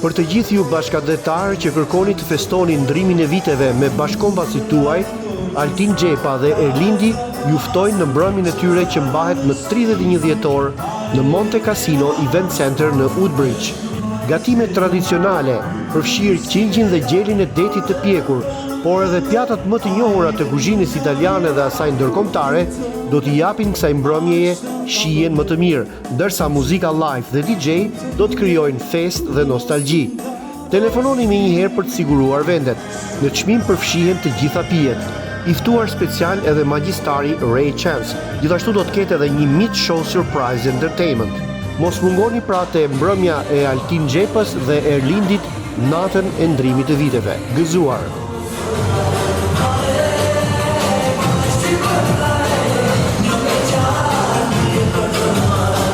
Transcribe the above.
Për të gjithë ju bashkëdhetarë që kërkoni të festoni ndrimin e viteve me bashkëkombësit tuaj, Altin Xhepa dhe Erlindi ju ftojnë në mbrëmjen e tyre që mbahet më 31 dhjetor në Monte Cassino Event Center në Woodbridge. Gatimet tradicionale përfshirë qingjin dhe gjelin e detit të pjekur, por edhe pjatat më të njohura të kuzhinës italiane dhe asaj ndërkombëtare do t'i japin kësaj mbrëmjeje shijen më të mirë, ndërsa muzika live dhe DJ do të krijojnë fest dhe nostalgji. Telefononi me njëherë për të siguruar vendet. Në çmim përfshihen të gjitha pijet. I ftuar special edhe magjistari Ray Chance. Gjithashtu do të ketë edhe një mid-show surprise entertainment. Mos mungoni pra te mbrëmja e Altin Xhepës dhe Erlindit natën e ndrimit të viteve. Gëzuar!